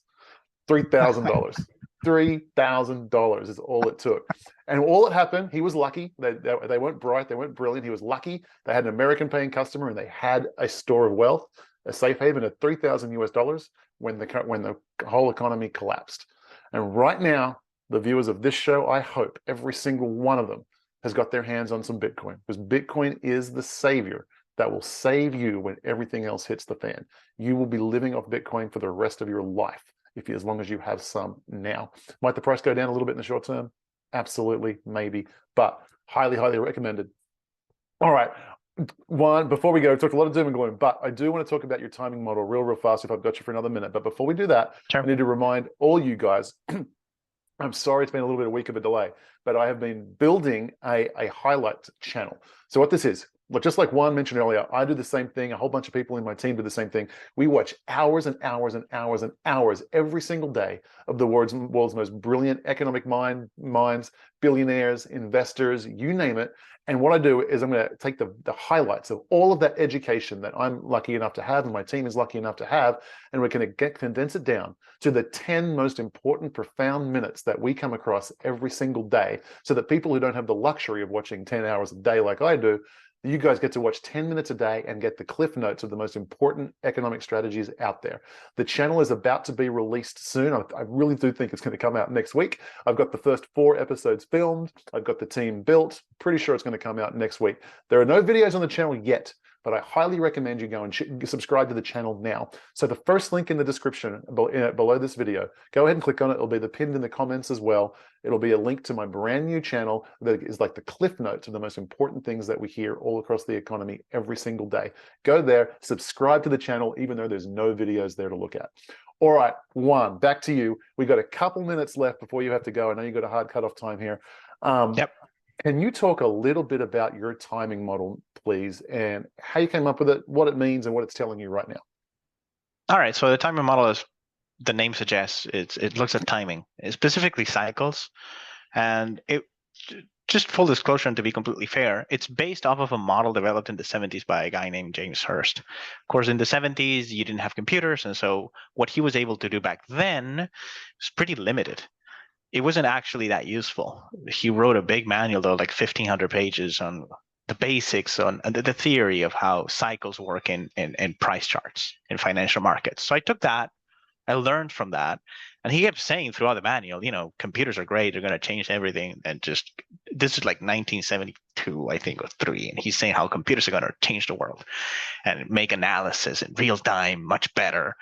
$3,000. $3,000 is all it took. And all that happened, he was lucky. They weren't bright, they weren't brilliant. He was lucky. They had an American paying customer and they had a store of wealth, a safe haven at 3,000 US dollars when the whole economy collapsed. And right now, the viewers of this show, I hope every single one of them has got their hands on some Bitcoin, because Bitcoin is the savior that will save you when everything else hits the fan. You will be living off Bitcoin for the rest of your life, as long as you have some now. Might the price go down a little bit in the short term? Absolutely, maybe, but highly, highly recommended. All right, Juan, before we go, talked a lot of doom and gloom, but I do want to talk about your timing model real fast if I've got you for another minute. But before we do that, Sure. I need to remind all you guys, I'm sorry it's been a little bit of a week of a delay, but I have been building a highlight channel. So what this is, just like Juan mentioned earlier, I do the same thing. A whole bunch of people in my team do the same thing. We watch hours and hours and hours and hours every single day of the world's most brilliant economic minds, billionaires, investors, you name it. And what I do is I'm going to take the highlights of all of that education that I'm lucky enough to have and my team is lucky enough to have, and we're going to condense it down to the 10 most important, profound minutes that we come across every single day, so that people who don't have the luxury of watching 10 hours a day like I do, you guys get to watch 10 minutes a day and get the cliff notes of the most important economic strategies out there. The channel is about to be released soon. I really do think it's going to come out next week. I've got the first 4 episodes filmed. I've got the team built. Pretty sure it's going to come out next week. There are no videos on the channel yet, but I highly recommend you go and subscribe to the channel now. So the first link in the description below this video, go ahead and click on it. It'll be pinned in the comments as well. It'll be a link to my brand new channel that is like the cliff notes of the most important things that we hear all across the economy every single day. Go there, subscribe to the channel, even though there's no videos there to look at. All right, Juan, back to you. We've got a couple minutes left before you have to go. I know you've got a hard cutoff time here. Yep. Can you talk a little bit about your timing model, please, and how you came up with it, what it means, and what it's telling you right now? All right. So the timing model, is the name suggests, it looks at timing, specifically cycles, and it. Just full disclosure, and to be completely fair, it's based off of a model developed in the 70s by a guy named James Hurst. Of course, in the 70s, you didn't have computers, and so what he was able to do back then was pretty limited. It wasn't actually that useful. He wrote a big manual, though, like 1,500 pages, on the basics, on the theory of how cycles work in price charts in financial markets. So I took that, I learned from that, and he kept saying throughout the manual, computers are great, they're going to change everything, and just, this is like 1972, I think, or 3, and he's saying how computers are going to change the world and make analysis in real time much better.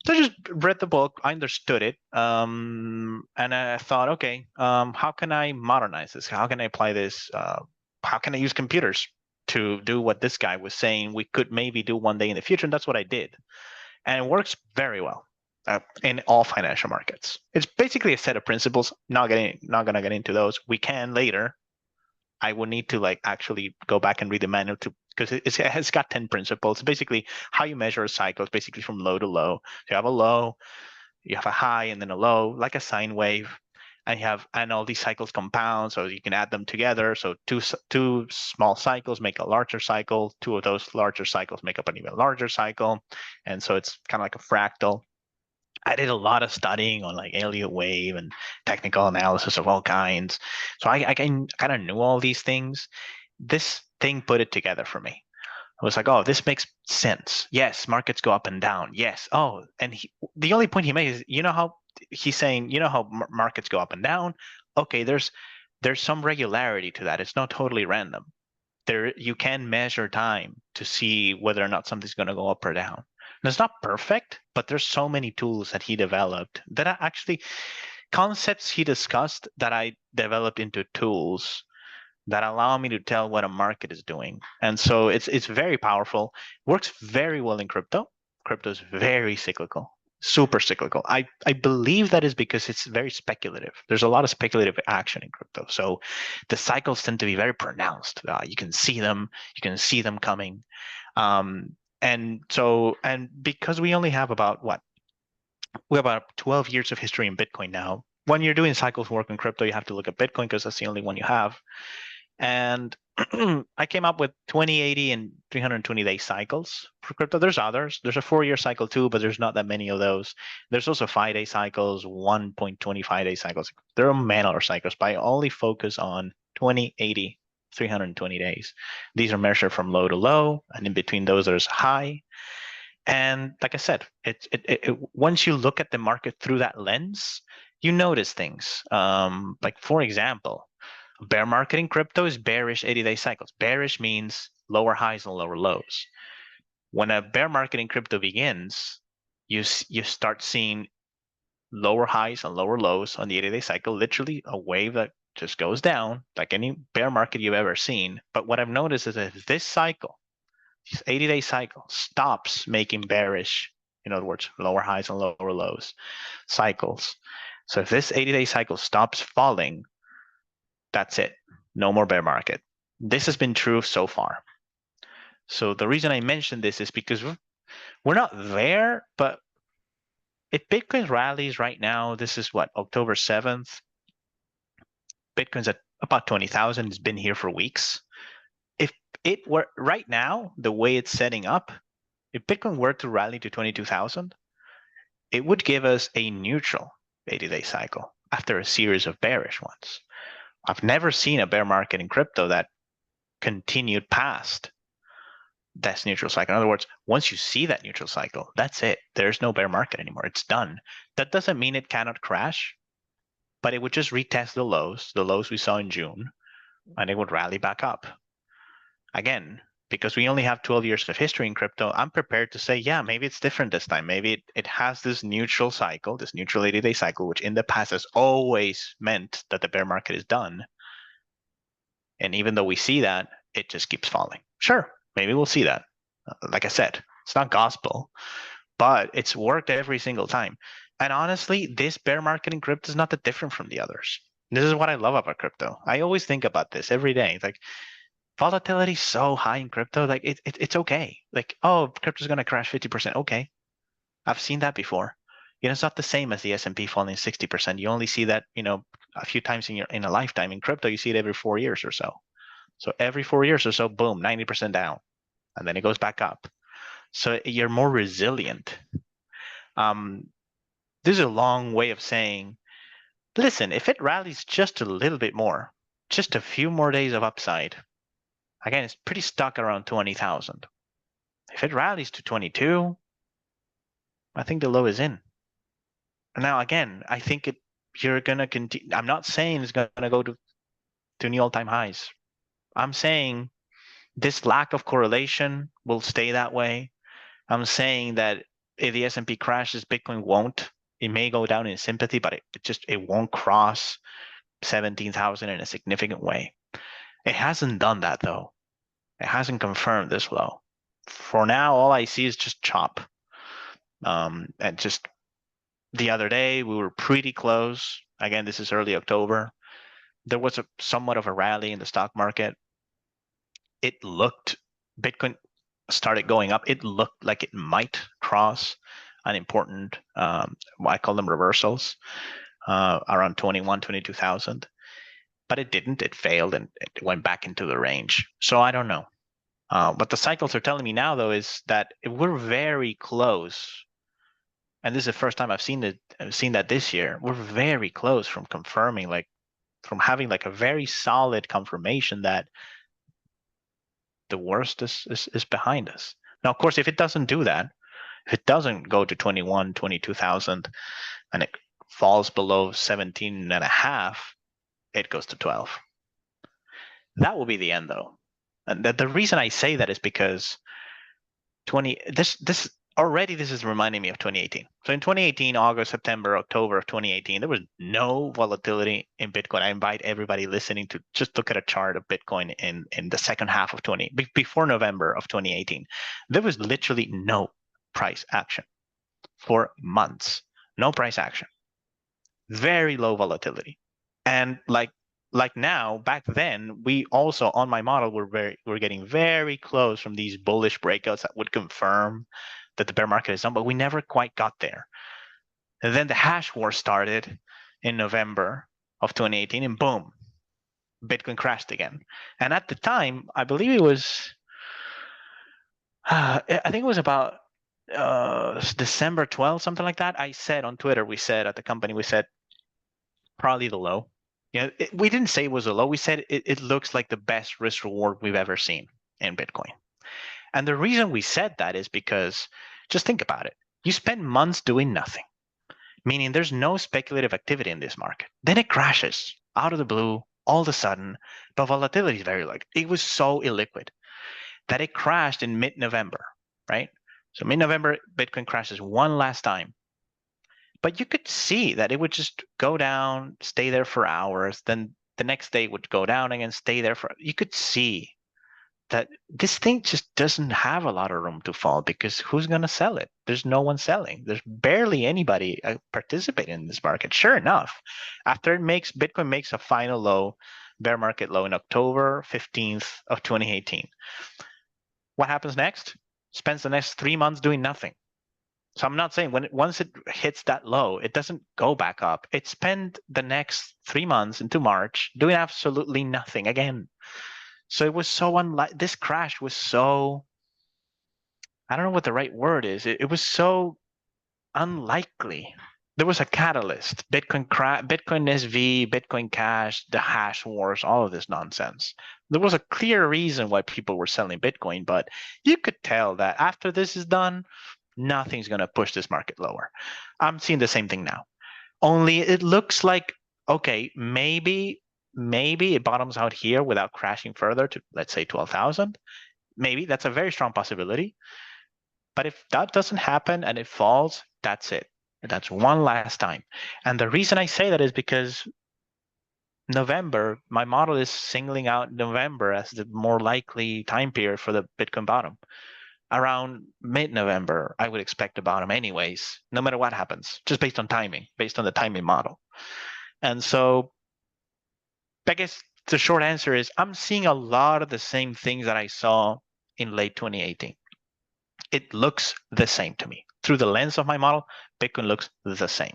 So I just read the book, I understood it, and I thought, okay, how can I modernize this? How can I apply this? How can I use computers to do what this guy was saying we could maybe do one day in the future? And that's what I did. And it works very well. in all financial markets. It's basically a set of principles. Not gonna get into those. We can later. I would need to like actually go back and read the manual to because it has got 10 principles. Basically, how you measure a cycle is basically from low to low. So you have a low, you have a high, and then a low, like a sine wave. And all these cycles compound, so you can add them together. So two small cycles make a larger cycle. Two of those larger cycles make up an even larger cycle, and so it's kind of like a fractal. I did a lot of studying on like Elliott wave and technical analysis of all kinds. So I kind of knew all these things. This thing put it together for me. I was like, oh, this makes sense. Yes, markets go up and down. Yes. Oh, and the only point he made is, you know how he's saying, you know how markets go up and down. Okay, there's some regularity to that. It's not totally random. There you can measure time to see whether or not something's going to go up or down. And it's not perfect, but there's so many tools that he developed that I actually concepts he discussed that I developed into tools that allow me to tell what a market is doing. And so it's very powerful. Works very well in crypto. Crypto is very cyclical, super cyclical. I believe that is because it's very speculative. There's a lot of speculative action in crypto. So the cycles tend to be very pronounced. You can see them. You can see them coming. And because we only have about we have about 12 years of history in Bitcoin now. When you're doing cycles work in crypto, you have to look at Bitcoin because that's the only one you have. And I came up with 20, 80, and 320-day cycles for crypto. There's others. There's a 4-year cycle too, but there's not that many of those. There's also 5-day cycles, 1.25-day cycles. There are many cycles, but I only focus on 20, 80, 320 days. These are measured from low to low, and in between those, there's high. And like I said, once you look at the market through that lens, you notice things. Like for example, bear market in crypto is bearish 80-day cycles. Bearish means lower highs and lower lows. When a bear market in crypto begins, you start seeing lower highs and lower lows on the 80-day cycle, literally a wave that just goes down like any bear market you've ever seen. But what I've noticed is that if this cycle, this 80-day cycle, stops making bearish, in other words, lower highs and lower lows cycles. So if this 80-day cycle stops falling, that's it. No more bear market. This has been true so far. So the reason I mention this is because we're not there, but if Bitcoin rallies right now, this is what, October 7th. Bitcoin's at about 20,000. It's been here for weeks. If it were right now, the way it's setting up, if Bitcoin were to rally to 22,000, it would give us a neutral 80-day cycle after a series of bearish ones. I've never seen a bear market in crypto that continued past that neutral cycle. In other words, once you see that neutral cycle, that's it. There's no bear market anymore. It's done. That doesn't mean it cannot crash, but it would just retest the lows we saw in June, and it would rally back up. Again, because we only have 12 years of history in crypto, I'm prepared to say, yeah, maybe it's different this time. Maybe it has this neutral cycle, this neutral 80-day cycle, which in the past has always meant that the bear market is done. And even though we see that, it just keeps falling. Sure, maybe we'll see that. Like I said, it's not gospel, but it's worked every single time. And honestly, this bear market in crypto is not that different from the others. This is what I love about crypto. I always think about this every day. It's like volatility is so high in crypto, like it's okay. Like, oh, crypto's gonna crash 50%. Okay. I've seen that before. It's not the same as the S&P falling 60%. You only see that, a few times in a lifetime. In crypto, you see it every 4 years or so. So every 4 years or so, boom, 90% down, and then it goes back up. So you're more resilient. This is a long way of saying, listen, if it rallies just a little bit more, just a few more days of upside, again, it's pretty stuck around 20,000. If it rallies to 22, I think the low is in. Now, again, I think you're going to continue. I'm not saying it's going to go to new all-time highs. I'm saying this lack of correlation will stay that way. I'm saying that if the S&P crashes, Bitcoin won't. It may go down in sympathy, but it won't cross 17,000 in a significant way. It hasn't done that though. It hasn't confirmed this low. For now, all I see is just chop, and just The other day, we were pretty close. Again, this is early October. There was a somewhat of a rally in the stock market. It looked, Bitcoin started going up. It looked like it might cross an important, I call them reversals, around 21, 22,000. But it didn't. It failed and it went back into the range. So I don't know. What the cycles are telling me now, though, is that we're very close. And this is the first time I've seen that this year. We're very close from confirming, like, from having like a very solid confirmation that the worst is behind us. Now, of course, if it doesn't do that, if it doesn't go to 21, 22,000 and it falls below 17 and a half, it goes to 12. That will be the end, though. And the reason I say that is because 20 this already this is reminding me of 2018. So in 2018, August, September, October of 2018, there was no volatility in Bitcoin. I invite everybody listening to just look at a chart of Bitcoin in the second half of before November of 2018. There was literally no price action for months. No price action. Very low volatility. And like now, back then, we also on my model we're getting very close from these bullish breakouts that would confirm that the bear market is done, but we never quite got there. And then the hash war started in November of 2018, and boom, Bitcoin crashed again. And at the time, I believe it was, I think it was about December 12th, something like that. I said on Twitter, we said at the company, we said probably the low. We didn't say it was a low. We said it looks like the best risk reward we've ever seen in Bitcoin. And the reason we said that is because just think about it. You spend months doing nothing, meaning there's no speculative activity in this market. Then it crashes out of the blue all of a sudden, but volatility is very low. It was so illiquid that it crashed in mid-November, right? So mid-November, Bitcoin crashes one last time. But you could see that it would just go down, stay there for hours, then the next day it would go down again, stay there for. You could see that this thing just doesn't have a lot of room to fall because who's going to sell it? There's no one selling. There's barely anybody participating in this market. Sure enough, after Bitcoin makes a final low, bear market low in October 15th of 2018. What happens next? Spends the next 3 months doing nothing. So I'm not saying once it hits that low, it doesn't go back up. It spent the next 3 months into March doing absolutely nothing again. So it was so unlike this crash was so, I don't know what the right word is. It was so unlikely. There was a catalyst. Bitcoin SV, Bitcoin Cash, the hash wars, all of this nonsense. There was a clear reason why people were selling Bitcoin, but you could tell that after this is done, nothing's going to push this market lower. I'm seeing the same thing now. Only it looks like, okay, maybe it bottoms out here without crashing further to, let's say, 12,000. Maybe that's a very strong possibility. But if that doesn't happen and it falls, that's it. That's one last time. And the reason I say that is because November, my model is singling out November as the more likely time period for the Bitcoin bottom. Around mid-November, I would expect a bottom anyways, no matter what happens, just based on timing, based on the timing model. And so I guess the short answer is I'm seeing a lot of the same things that I saw in late 2018. It looks the same to me. Through the lens of my model, Bitcoin looks the same.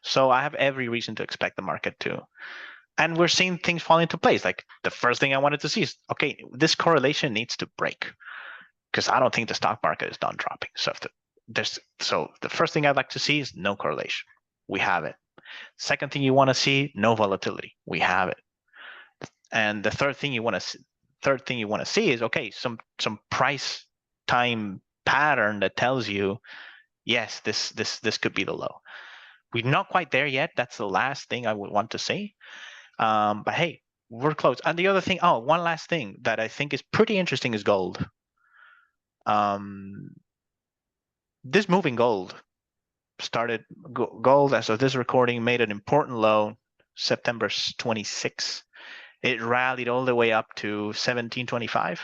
So I have every reason to expect the market to. And we're seeing things fall into place. Like the first thing I wanted to see is, okay, this correlation needs to break because I don't think the stock market is done dropping. So the first thing I'd like to see is no correlation. We have it. Second thing you want to see, no volatility. We have it. And the third thing you want to see is, okay, some price time pattern that tells you, yes, this could be the low. We're not quite there yet. That's the last thing I would want to see. But hey, we're close. And the other thing, one last thing that I think is pretty interesting is gold. This move in gold started, gold as of this recording made an important low September 26. It rallied all the way up to 1725.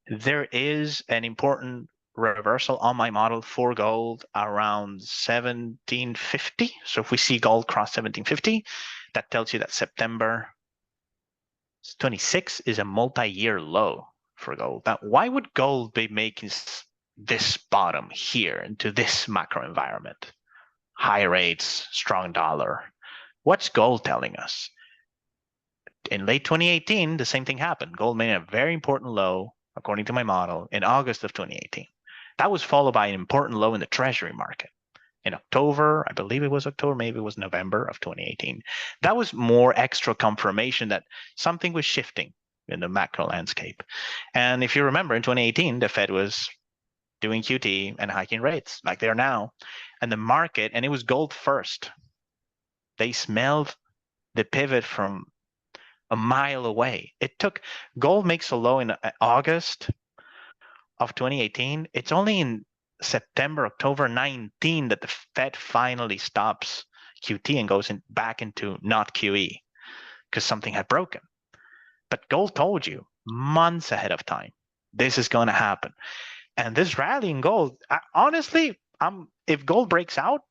There is an important reversal on my model for gold around 1750. So if we see gold cross 1750, that tells you that September 26 is a multi-year low for gold. Now, why would gold be making this bottom here into this macro environment? High rates, strong dollar. What's gold telling us? In late 2018, the same thing happened. Gold made a very important low, according to my model, in August of 2018. That was followed by an important low in the Treasury market in October. I believe it was October, maybe it was November of 2018. That was more extra confirmation that something was shifting in the macro landscape. And if you remember, in 2018, the Fed was doing QT and hiking rates like they are now. And the market, and it was gold first, they smelled the pivot from a mile away. It took gold makes a low in August of 2018. It's only in September, October 19 that the Fed finally stops QT and goes back into not QE because something had broken. But gold told you months ahead of time this is going to happen. And this rally in gold, honestly, if gold breaks out,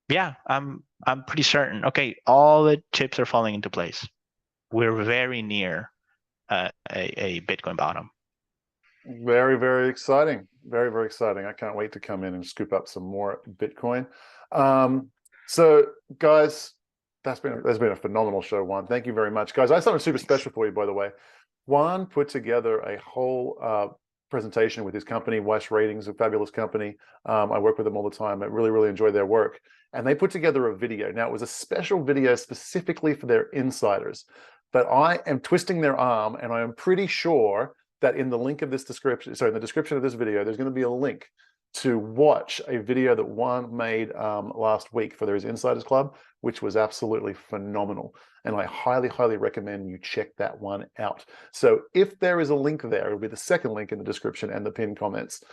yeah, I'm pretty certain. Okay, all the chips are falling into place. We're very near a Bitcoin bottom. Very, very exciting. Very, very exciting. I can't wait to come in and scoop up some more Bitcoin. So guys, that's been a phenomenal show, Juan. Thank you very much. Guys, I have something super special for you, by the way. Juan put together a whole presentation with his company, Weiss Ratings, a fabulous company. I work with them all the time. I really, really enjoy their work. And they put together a video. Now, it was a special video specifically for their insiders, but I am twisting their arm, and I am pretty sure that in the link of this description, sorry, in the description of this video, there's going to be a link to watch a video that Juan made last week for his Insiders Club, which was absolutely phenomenal. And I highly, highly recommend you check that one out. So if there is a link there, it'll be the second link in the description and the pinned comments,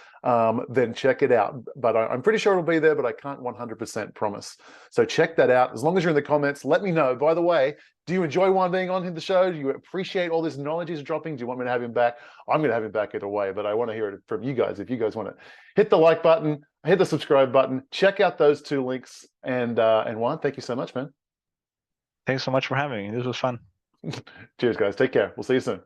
then check it out. But I'm pretty sure it'll be there, but I can't 100% promise. So check that out. As long as you're in the comments, let me know. By the way, do you enjoy Juan being on the show? Do you appreciate all this knowledge he's dropping? Do you want me to have him back? I'm going to have him back either way, but I want to hear it from you guys. If you guys want to hit the like button, hit the subscribe button, check out those two links. And Juan, thank you so much, man. Thanks so much for having me. This was fun. Cheers, guys. Take care. We'll see you soon.